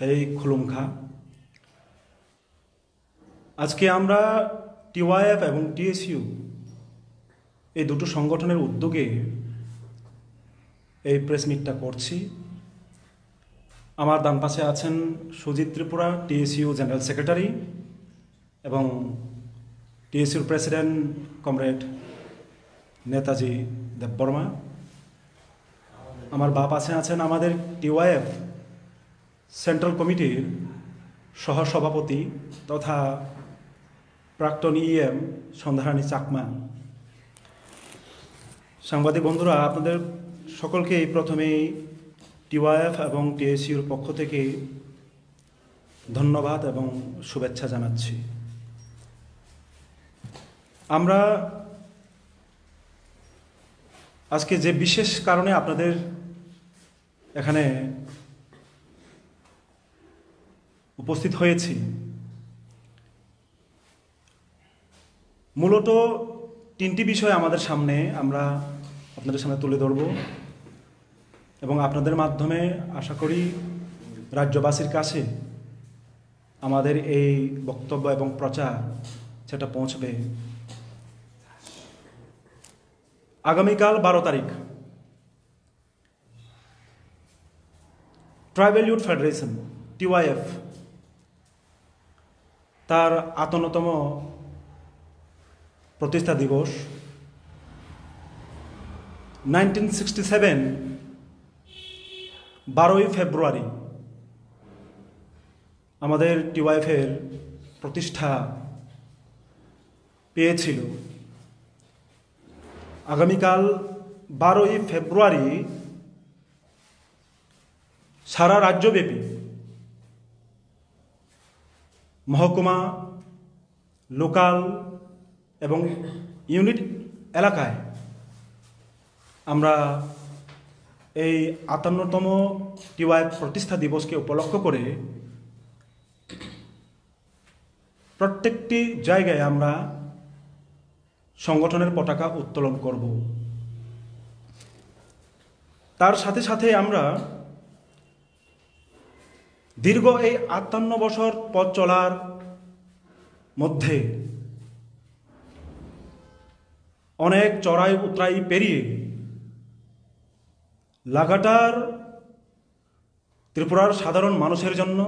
এই খুলুমখা। আজকে আমরা টিওয়াইএফ এবং টিএসইউ এই দুটো সংগঠনের উদ্যোগে এই প্রেস মিটটা করছি। আমার ডান পাশে আছেন Sujit Tripura, TSU general secretary, এবং টিএসইউর প্রেসিডেন্ট কমরেড নেতাজি দেববর্মা। আমার বাঁ পাশে আছেন আমাদের টিওয়াইএফ সেন্ট্রাল কমিটির সহসভাপতি তথা প্রাক্তন ইএম সন্ধ্যারানী চাকমা। সাংবাদিক বন্ধুরা, আপনাদের সকলকে প্রথমেই টিওয়াইএফ এবং টিএসইউর পক্ষ থেকে ধন্যবাদ এবং শুভেচ্ছা জানাচ্ছি। আমরা আজকে যে বিশেষ কারণে আপনাদের এখানে উপস্থিত হয়েছি, মূলত তিনটি বিষয় আমাদের সামনে আমরা আপনাদের সামনে তুলে ধরব এবং আপনাদের মাধ্যমে আশা করি রাজ্যবাসীর কাছে আমাদের এই বক্তব্য এবং প্রচার সেটা পৌঁছবে। আগামীকাল 12 তারিখ ট্রাইবাল ইউথ ফেডারেশন টিওয়াইএফ তার 58তম প্রতিষ্ঠা দিবস। 1967 12ই ফেব্রুয়ারি আমাদের টিওয়াইএফের প্রতিষ্ঠা পেয়েছিল। আগামীকাল 12ই ফেব্রুয়ারি সারা রাজ্যব্যাপী মহকুমা, লোকাল এবং ইউনিট এলাকায় আমরা এই 58তম টিওয়াইএফ প্রতিষ্ঠা দিবসকে উপলক্ষ করে প্রত্যেকটি জায়গায় আমরা সংগঠনের পতাকা উত্তোলন করব। তার সাথে সাথে আমরা দীর্ঘ এই 58 বছর পথ চলার মধ্যে অনেক চড়াই উতরাই পেরিয়ে লাগাতার ত্রিপুরার সাধারণ মানুষের জন্য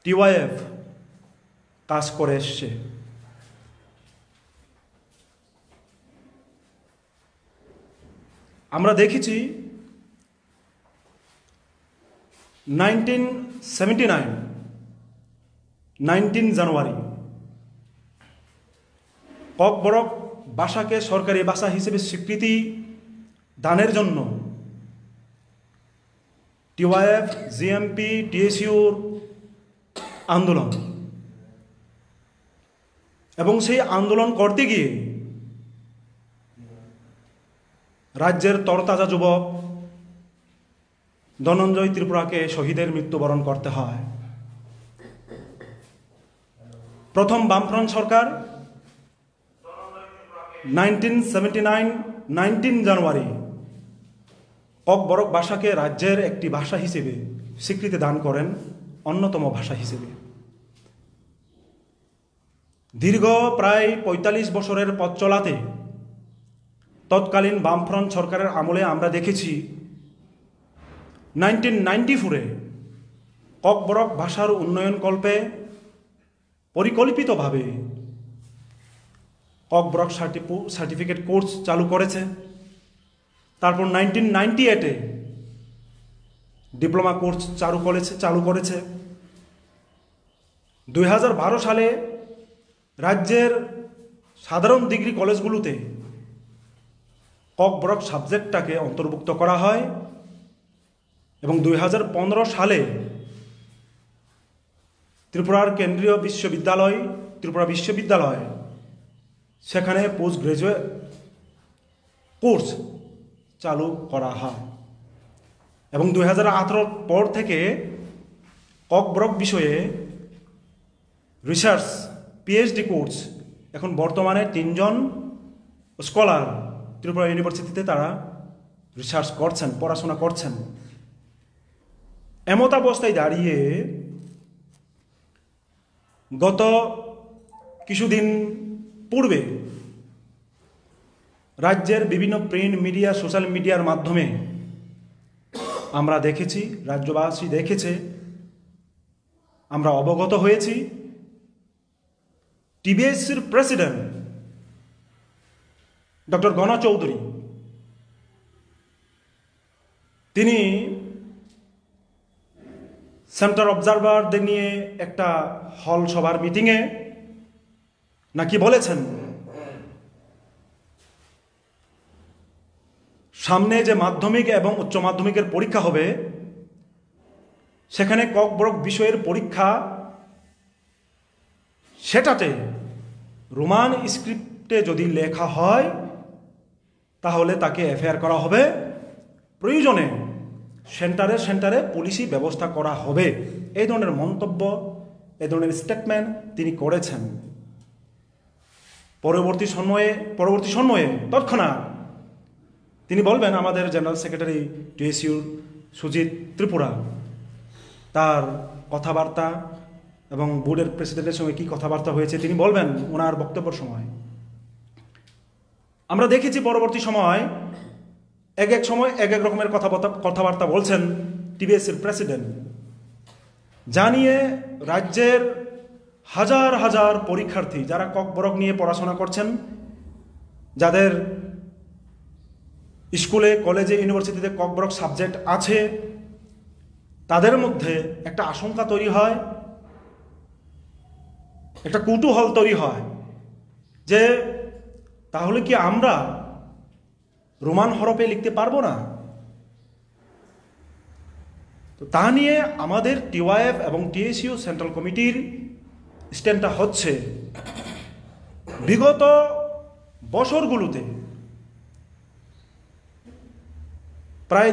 টিওয়াইএফ কাজ করে এসছে। আমরা দেখেছি 1979 জানুয়ারি ককবরক ভাষাকে সরকারি ভাষা হিসেবে স্বীকৃতি দানের জন্য টিওয়াইএফ, জিএমপি, টিএসইউর আন্দোলন, এবং সেই আন্দোলন করতে গিয়ে রাজ্যের তরতাজা যুবক ধনঞ্জয় ত্রিপুরাকে শহীদের মৃত্যুবরণ করতে হয়। প্রথম বামফ্রন্ট সরকার 1979 19 জানুয়ারি ককবরক ভাষাকে রাজ্যের একটি ভাষা হিসেবে স্বীকৃতি দান করেন, অন্যতম ভাষা হিসেবে। দীর্ঘ প্রায় 45 বছরের পথ চলাতে তৎকালীন বামফ্রন্ট সরকারের আমলে আমরা দেখেছি 1994-এ ককবরক ভাষার উন্নয়ন কল্পে পরিকল্পিতভাবে ককবরক সার্টিফিকেট কোর্স চালু করেছে। তারপর 1998-এ ডিপ্লোমা কোর্স চালু করেছে। 2012 সালে রাজ্যের সাধারণ ডিগ্রি কলেজগুলোতে ককবরক সাবজেক্টটাকে অন্তর্ভুক্ত করা হয় এবং 2015 সালে ত্রিপুরার কেন্দ্রীয় বিশ্ববিদ্যালয় ত্রিপুরা বিশ্ববিদ্যালয় সেখানে পোস্ট গ্রাজুয়েট কোর্স চালু করা হয় এবং 2018 পর থেকে ককবরক বিষয়ে রিসার্চ পিএইচডি কোর্স এখন বর্তমানে 3 জন স্কলার ত্রিপুরা ইউনিভার্সিটিতে তারা রিসার্চ করছেন, পড়াশোনা করছেন। এমতাবস্থায় দাঁড়িয়ে গত কিছুদিন পূর্বে রাজ্যের বিভিন্ন প্রিন্ট মিডিয়া, সোশ্যাল মিডিয়ার মাধ্যমে আমরা দেখেছি, রাজ্যবাসী দেখেছে, আমরা অবগত হয়েছি, টিবিএসসির প্রেসিডেন্ট ডক্টর গণ চৌধুরী তিনি সেন্টার অবজারভারদের নিয়ে একটা হল সভার মিটিংয়ে নাকি বলেছেন সামনে যে মাধ্যমিক এবং উচ্চ মাধ্যমিকের পরীক্ষা হবে সেখানে ককবরক বিষয়ের পরীক্ষা সেটাতে রোমান স্ক্রিপ্টে যদি লেখা হয় তাহলে তাকে এফআইআর করা হবে, প্রয়োজনে সেন্টারে সেন্টারে পুলিশি ব্যবস্থা করা হবে। এই ধরনের মন্তব্য, এই ধরনের স্টেটমেন্ট তিনি করেছেন। পরবর্তী সময়ে তৎক্ষণাৎ তিনি বলবেন আমাদের জেনারেল সেক্রেটারি টিএসইউর সুজিত ত্রিপুরা তার কথাবার্তা এবং বোর্ডের প্রেসিডেন্টের সঙ্গে কী কথাবার্তা হয়েছে তিনি বলবেন ওনার বক্তব্যের সময়। আমরা দেখেছি পরবর্তী সময় এক এক রকমের কথাবার্তা বলছেন টিবিএসসির প্রেসিডেন্ট, জানিয়ে রাজ্যের হাজার হাজার পরীক্ষার্থী যারা ককবরক নিয়ে পড়াশোনা করছেন, যাদের স্কুলে, কলেজে, ইউনিভার্সিটিতে ককবরক সাবজেক্ট আছে, তাদের মধ্যে একটা আশঙ্কা তৈরি হয়, একটা কৌতূহল তৈরি হয় যে তাহলে কি আমরা রোমান হরফে লিখতে পারবো না? তো তা নিয়ে আমাদের টিওয়াইএফ এবং টিএসইউ সেন্ট্রাল কমিটির স্ট্যান্ডটা হচ্ছে বিগত বছরগুলোতে প্রায়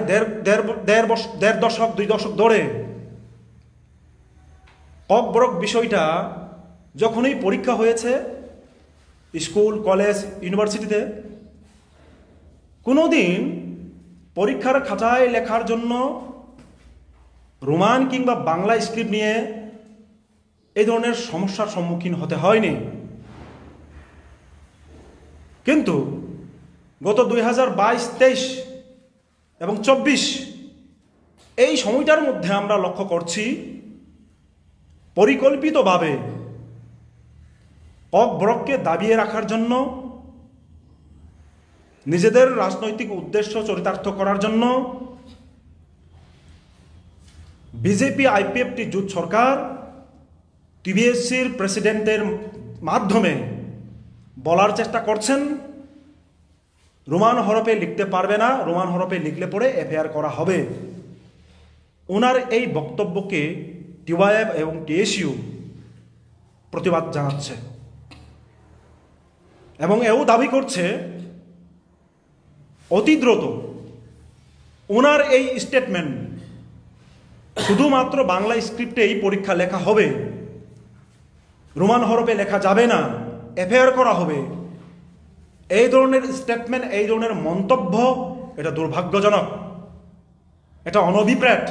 দেড় দশক 2 দশক ধরে ককবরক বিষয়টা যখনই পরীক্ষা হয়েছে স্কুল, কলেজ, ইউনিভার্সিটিতে, কোনোদিন পরীক্ষার খাতায় লেখার জন্য রোমান কিংবা বাংলা স্ক্রিপ্ট নিয়ে এই ধরনের সমস্যার সম্মুখীন হতে হয়নি। কিন্তু গত 2022, 23 এবং 24 এই সময়টার মধ্যে আমরা লক্ষ্য করছি পরিকল্পিতভাবে ককবরককে দাবিয়ে রাখার জন্য, নিজেদের রাজনৈতিক উদ্দেশ্য চরিতার্থ করার জন্য বিজেপি আইপিএফটি জোট সরকার টিবিএসসির প্রেসিডেন্টের মাধ্যমে বলার চেষ্টা করছেন রোমান হরফে লিখতে পারবে না, রোমান হরফে লিখলে পরে এফআইআর করা হবে। ওনার এই বক্তব্যকে টিওয়াইএফ এবং টিএসইউ প্রতিবাদ জানাচ্ছে এবং এও দাবি করছে অতি দ্রুত ওনার এই স্টেটমেন্ট শুধুমাত্র বাংলা স্ক্রিপ্টে এই পরীক্ষা লেখা হবে, রোমান হরফে লেখা যাবে না, এফআইআর করা হবে। এই ধরনের স্টেটমেন্ট, এই ধরনের মন্তব্য এটা দুর্ভাগ্যজনক, এটা অনভিপ্রেত।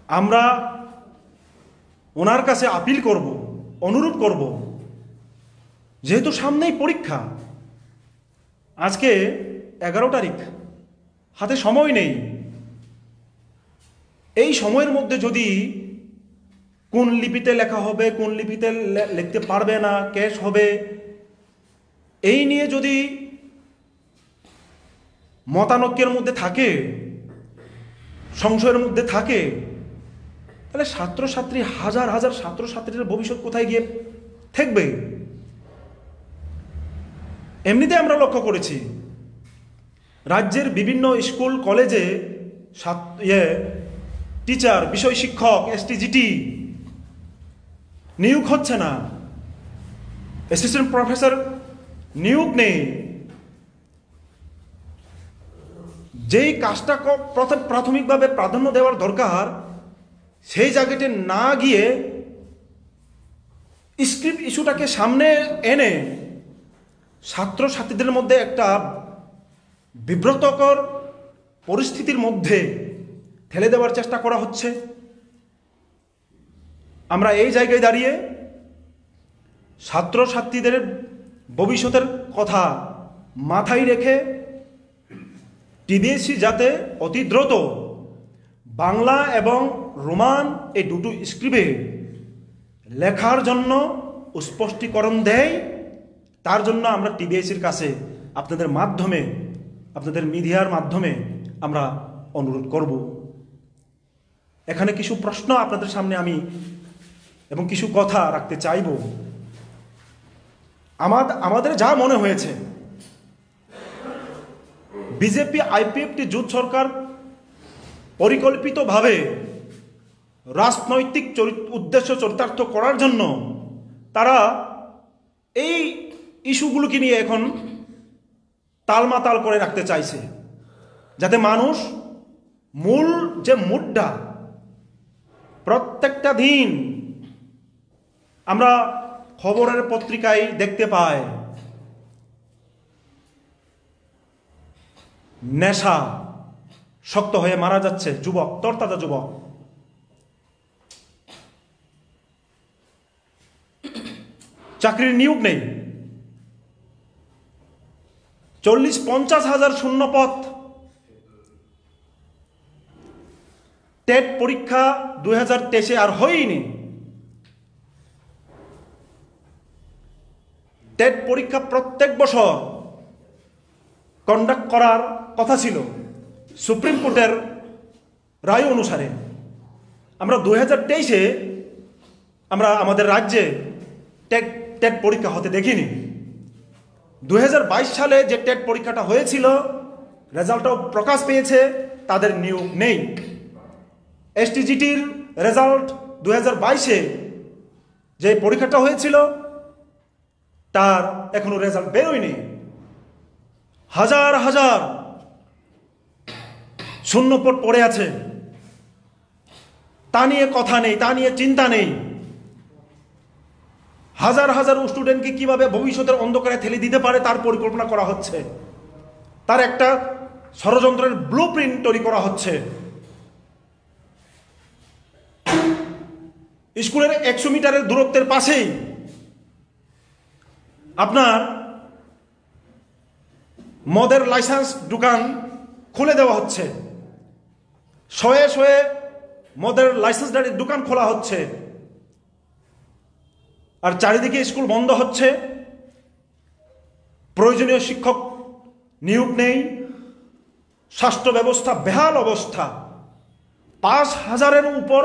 আমরা ওনার কাছে আপিল করব, অনুরোধ করব, যেহেতু সামনেই পরীক্ষা, আজকে 11 তারিখ, হাতে সময় নেই, এই সময়ের মধ্যে যদি কোন লিপিতে লেখা হবে, কোন লিপিতে লিখতে পারবে না, ক্যাশ হবে, এই নিয়ে যদি মতানৈক্যের মধ্যে থাকে, সংশয়ের মধ্যে থাকে, তাহলে ছাত্রছাত্রী, হাজার হাজার ছাত্রছাত্রীর ভবিষ্যৎ কোথায় গিয়ে থাকবে? এমনিতে আমরা লক্ষ্য করেছি রাজ্যের বিভিন্ন স্কুল, কলেজে টিচার, বিষয় শিক্ষক, এসটিজিটি নিয়োগ হচ্ছে না, অ্যাসিস্ট্যান্ট প্রফেসর নিয়োগ নেই। যেই কাজটা প্রাথমিকভাবে প্রাধান্য দেওয়ার দরকার সেই জায়গাতে না গিয়ে স্ক্রিপ্ট ইস্যুটাকে সামনে এনে ছাত্রছাত্রীদের মধ্যে একটা বিব্রতকর পরিস্থিতির মধ্যে ঠেলে দেওয়ার চেষ্টা করা হচ্ছে। আমরা এই জায়গায় দাঁড়িয়ে ছাত্রছাত্রীদের ভবিষ্যতের কথা মাথায় রেখে টিবিএসসি যাতে অতি দ্রুত বাংলা এবং রোমান এই দুটো স্ক্রিপ্টে লেখার জন্য স্পষ্টীকরণ দেয়, তার জন্য আমরা টিবিএসসির কাছে আপনাদের মাধ্যমে, আপনাদের মিডিয়ার মাধ্যমে আমরা অনুরোধ করব। এখানে কিছু প্রশ্ন আপনাদের সামনে আমি এবং কিছু কথা রাখতে চাইব। আমাদের যা মনে হয়েছে, বিজেপি আইপিএফটি জোট সরকার পরিকল্পিতভাবে রাজনৈতিক উদ্দেশ্য চরিতার্থ করার জন্য তারা এই ইস্যুগুলোকে নিয়ে এখন তালমাতাল করে রাখতে চাইছে, যাতে মানুষ মূল যে মুদ্রা প্রত্যেকটা দিন আমরা খবরের পত্রিকায় দেখতে পাই, নেশা শক্ত হয়ে মারা যাচ্ছে যুবক, তরতাজা যুবক। চাকরির নিয়োগ নেই, 40-50 হাজার শূন্য পদ। টেট পরীক্ষা 2023 আর হয়নি। টেট পরীক্ষা প্রত্যেক বছর কন্ডাক্ট করার কথা ছিল সুপ্রিম কোর্টের রায় অনুসারে। আমরা 2023-এ আমরা আমাদের রাজ্যে টেট পরীক্ষা হতে দেখিনি। 2022 সালে যে টেট পরীক্ষাটা হয়েছিল, রেজাল্টটাও প্রকাশ পেয়েছে, তাদের নিয়োগ নেই। এসটিজিটির রেজাল্ট 2022-এ যে পরীক্ষাটা হয়েছিল তার এখনো রেজাল্ট বেরোয়নি। হাজার হাজার শূন্যপদ পড়ে আছে, তা নিয়ে কথা নেই, তা নিয়ে চিন্তা নেই। হাজার হাজার স্টুডেন্টকে কিভাবে ভবিষ্যতের অন্ধকারে ঠেলে দিতে পারে তার পরিকল্পনা করা হচ্ছে, তার একটা ষড়যন্ত্রের ব্লুপ্রিন্ট তৈরি করা হচ্ছে। স্কুলের 100 মিটারের দূরত্বের পাশেই আপনার মদের লাইসেন্স দোকান খুলে দেওয়া হচ্ছে, শয়ে শয়ে মদের লাইসেন্সদারির দোকান খোলা হচ্ছে, আর চারিদিকে স্কুল বন্ধ হচ্ছে। প্রয়োজনীয় শিক্ষক নিয়োগ নেই, স্বাস্থ্য ব্যবস্থা বেহাল অবস্থা। 5,000-এর উপর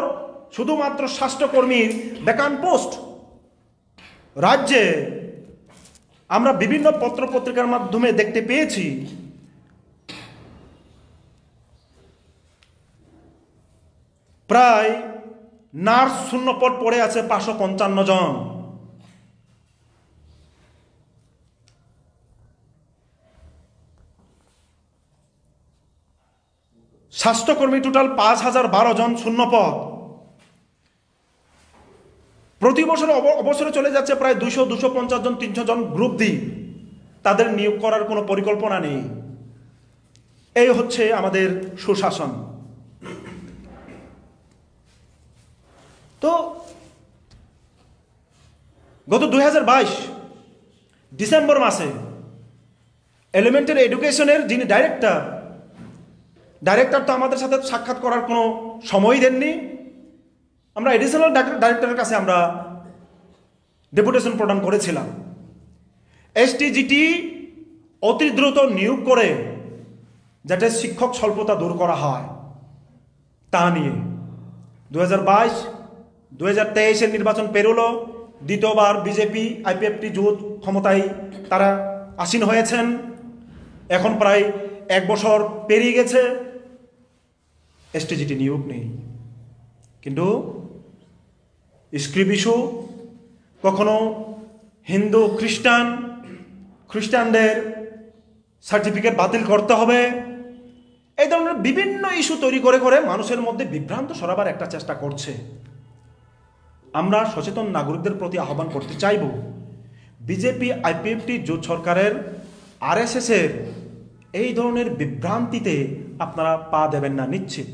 শুধুমাত্র স্বাস্থ্যকর্মীর ভ্যাকান্ট পোস্ট রাজ্যে। আমরা বিভিন্ন পত্রপত্রিকার মাধ্যমে দেখতে পেয়েছি প্রায় নার্স শূন্যপদ পড়ে আছে 555 জন। স্বাস্থ্যকর্মী টোটাল 5,012 জন শূন্যপদ। প্রতি বছর অবসরে চলে যাচ্ছে প্রায় 200-250 জন, 300 জন গ্রুপ ডি। তাদের নিয়োগ করার কোনো পরিকল্পনা নেই। এই হচ্ছে আমাদের সুশাসন। তো গত 2022 ডিসেম্বর মাসে এলিমেন্টারি এডুকেশনের যিনি ডাইরেক্টর তো আমাদের সাথে সাক্ষাৎ করার কোনো সময় দেননি। আমরা এডিশনাল ডাইরেক্টরের কাছে আমরা ডেপুটেশন প্রদান করেছিলাম। এসটিজিটি অতি দ্রুত নিয়োগ করে যাতে শিক্ষক স্বল্পতা দূর করা হয় তা নিয়ে। 2022-2023-এর নির্বাচন পেরোলো, দ্বিতীয়বার বিজেপি আইপিএফটি জোট ক্ষমতায় তারা আসীন হয়েছেন। এখন প্রায় 1 বছর পেরিয়ে গেছে, এসটিজিটি নিয়োগ নেই। কিন্তু স্ক্রিপ ইস্যু, কখনো হিন্দু খ্রিস্টানদের সার্টিফিকেট বাতিল করতে হবে, এই ধরনের বিভিন্ন ইস্যু তৈরি করে করে মানুষের মধ্যে বিভ্রান্ত সরাবার একটা চেষ্টা করছে। আমরা সচেতন নাগরিকদের প্রতি আহ্বান করতে চাইব, বিজেপি আইপিএফটি জোট সরকারের আরএসএসের এই ধরনের বিভ্রান্তিতে আপনারা পা দেবেন না নিশ্চিত।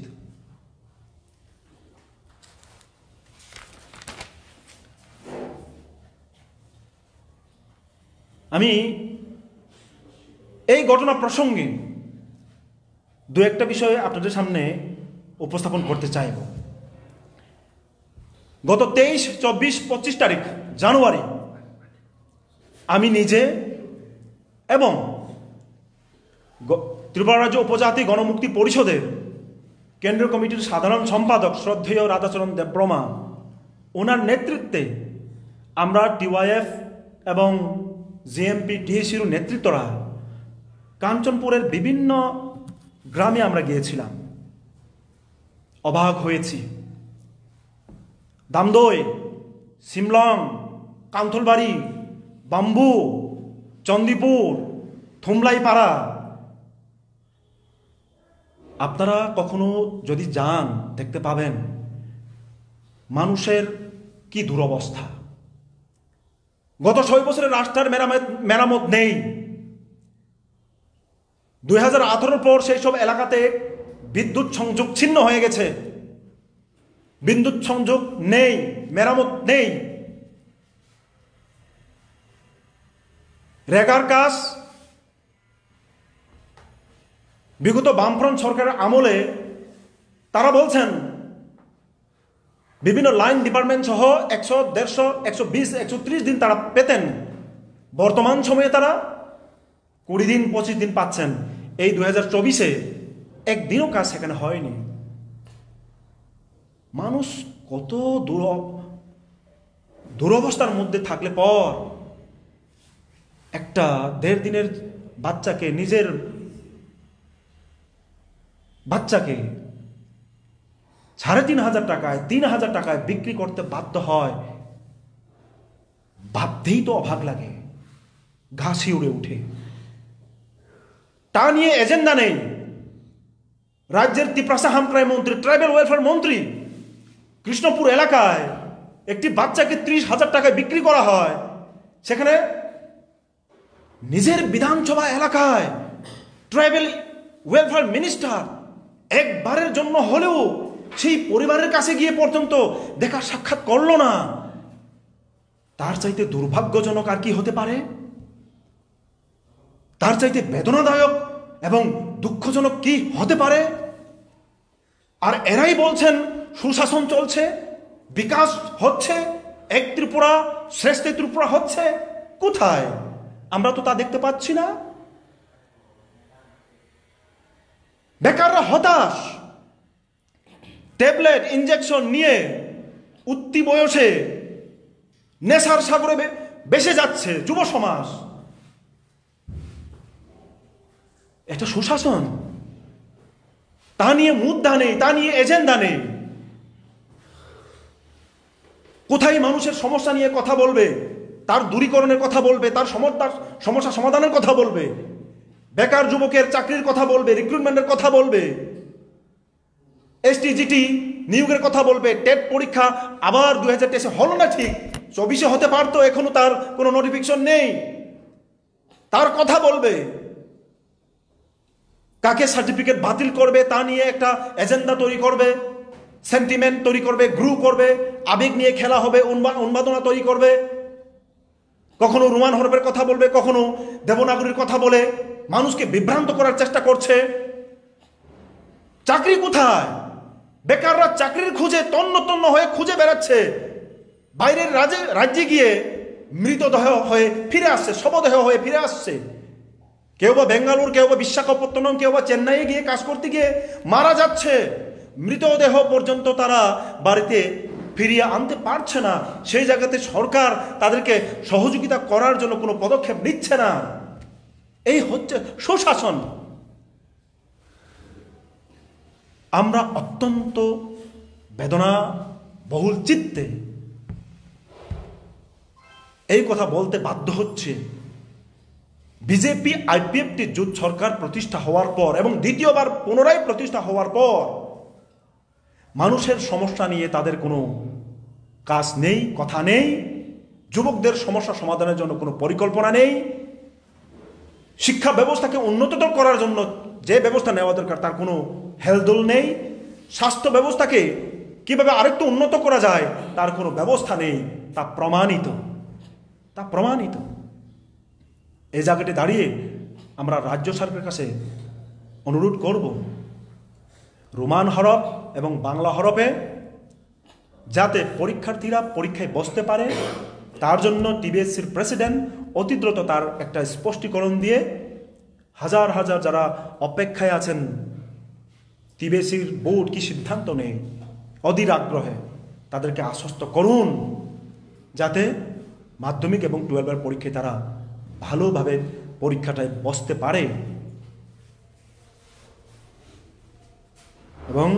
আমি এই ঘটনা প্রসঙ্গে দু একটা বিষয় আপনাদের সামনে উপস্থাপন করতে চাইব। গত 23, 24, 25 তারিখ জানুয়ারি আমি নিজে এবং ত্রিপুরা রাজ্য উপজাতি গণমুক্তি পরিষদের কেন্দ্রীয় কমিটির সাধারণ সম্পাদক শ্রদ্ধেয় রাধাচরণ দেববর্মা, ওনার নেতৃত্বে আমরা টিওয়াইএফ এবং জিএমপি ডিএসির নেতৃত্বরা কাঞ্চনপুরের বিভিন্ন গ্রামে আমরা গিয়েছিলাম। অবাক হয়েছি। দামদই, সিমলং, কান্থলবাড়ি, বাম্বু, চন্দিপুর, থুমলাইপাড়া, আপনারা কখনো যদি যান দেখতে পাবেন মানুষের কি দুরবস্থা। গত 6 বছরের রাস্তার মেরামত নেই। 2018 পর সেই সব এলাকাতে বিদ্যুৎ সংযোগ ছিন্ন হয়ে গেছে। বিদ্যুৎ সংযোগ নেই, মেরামত নেই। রেগার কাজ বিগত বামফ্রন্ট সরকারের আমলে তারা বলছেন বিভিন্ন লাইন ডিপার্টমেন্ট সহ 100, 150, 120, 130 দিন তারা পেতেন। বর্তমান সময়ে তারা 20 দিন 25 দিন পাচ্ছেন। এই 2024-এ একদিনও কাজ সেখানে হয়নি। মানুষ কত দুরবস্থার মধ্যে থাকলে পর একটা 1.5 দিনের বাচ্চাকে, নিজের বাচ্চাকে 3,500 টাকায়, 3,000 টাকায় বিক্রি করতে বাধ্য হয়। ভাবতেই তো অবাক লাগে, ঘাসি উড়ে উঠে। তা নিয়ে এজেন্ডা নেই। রাজ্যের তিপ্রাসা হামক্রাই মন্ত্রী, ট্রাইবেল ওয়েলফেয়ার মন্ত্রী, কৃষ্ণপুর এলাকায় একটি বাচ্চাকে 30,000 টাকায় বিক্রি করা হয়। সেখানে নিজের বিধানসভা এলাকায় ট্রাইবেল ওয়েলফেয়ার মিনিস্টার একবারের জন্য হলেও সেই পরিবারের কাছে গিয়ে পর্যন্ত দেখা সাক্ষাৎ করলো না। তার চাইতে দুর্ভাগ্যজনক আর কি হতে পারে? তার চাইতে বেদনাদায়ক এবং দুঃখজনক কি হতে পারে? আর এরাই বলছেন সুশাসন চলছে, বিকাশ হচ্ছে, এক ত্রিপুরা শ্রেষ্ঠ ত্রিপুরা হচ্ছে। কোথায়? আমরা তো তা দেখতে পাচ্ছি না। বেকাররা হতাশ, ট্যাবলেট ইনজেকশন নিয়ে উঠতি বয়সে নেশার সাগরে বেসে যাচ্ছে যুব সমাজ। এটা সুশাসন? তা নিয়ে মুদ্রা নেই, তা নিয়ে এজেন্ডা নেই। কোথায় মানুষের সমস্যা নিয়ে কথা বলবে, তার দূরীকরণের কথা বলবে, তার সমস্যা সমাধানের কথা বলবে, বেকার যুবকের চাকরির কথা বলবে, রিক্রুটমেন্টের কথা বলবে, এসটিজিটি নিয়োগের কথা বলবে। টেট পরীক্ষা আবার 2023-এ হলো না, ঠিক 24-এ হতে পারতো, এখনো তার কোনো নোটিফিকেশন নেই। তার কথা বলবে। কাকে সার্টিফিকেট বাতিল করবে তা নিয়ে একটা এজেন্ডা তৈরি করবে, সেন্টিমেন্ট তৈরি করবে, গ্রু করবে, আবেগ নিয়ে খেলা হবে, উন্মাদনা তৈরি করবে। কখনো রোমান হরফের কথা বলবে, কখনো দেবনাগরীর কথা বলে মানুষকে বিভ্রান্ত করার চেষ্টা করছে। চাকরি কোথায়? বেকাররা চাকরির খুঁজে তন্ন তন্ন হয়ে খুঁজে বেড়াচ্ছে। বাইরের রাজ্যে গিয়ে মৃতদেহ হয়ে ফিরে আসছে, শবদেহ হয়ে ফিরে আসছে। কেউ বা বেঙ্গালুর, কেউ বা বিশাখাপত্তনম, কেউ বা চেন্নাইয়ে গিয়ে কাজ করতে গিয়ে মারা যাচ্ছে। মৃতদেহ পর্যন্ত তারা বাড়িতে ফিরিয়ে আনতে পারছে না। সেই জায়গাতে সরকার তাদেরকে সহযোগিতা করার জন্য কোনো পদক্ষেপ নিচ্ছে না। এই হচ্ছে সুশাসন। আমরা অত্যন্ত বেদনা বহুল চিত্তে এই কথা বলতে বাধ্য হচ্ছে। বিজেপি আইপিএফটি জোট সরকার প্রতিষ্ঠা হওয়ার পর এবং দ্বিতীয়বার পুনরায় প্রতিষ্ঠা হওয়ার পর মানুষের সমস্যা নিয়ে তাদের কোনো কাজ নেই, কথা নেই। যুবকদের সমস্যা সমাধানের জন্য কোনো পরিকল্পনা নেই। শিক্ষা ব্যবস্থাকে উন্নততর করার জন্য যে ব্যবস্থা নেওয়া দরকার তার কোনো হেলদোল নেই। স্বাস্থ্য ব্যবস্থাকে কিভাবে আরেকটু উন্নত করা যায় তার কোনো ব্যবস্থা নেই। তা প্রমাণিত। এই জায়গাটি দাঁড়িয়ে আমরা রাজ্য সরকারের কাছে অনুরোধ করব, রোমান হরফ এবং বাংলা হরফে যাতে পরীক্ষার্থীরা পরীক্ষায় বসতে পারে, তার জন্য টিবিএসসির প্রেসিডেন্ট অতি দ্রুত তার একটা স্পষ্টীকরণ দিয়ে হাজার হাজার যারা অপেক্ষায় আছেন টিবিএসসির বোর্ড কি সিদ্ধান্ত নেয় অধীর আগ্রহে, তাদেরকে আশ্বস্ত করুন যাতে মাধ্যমিক এবং 12-এর পরীক্ষায় তারা ভালোভাবে পরীক্ষাটায় বসতে পারে। এবং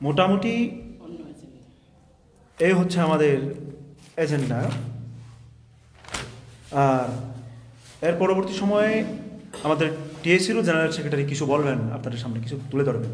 মোটামুটি এই হচ্ছে আমাদের এজেন্ডা। আর এর পরবর্তী সময়ে আমাদের টিএসসিরও জেনারেল সেক্রেটারি কিছু বলবেন, আপনাদের সামনে কিছু তুলে ধরবেন।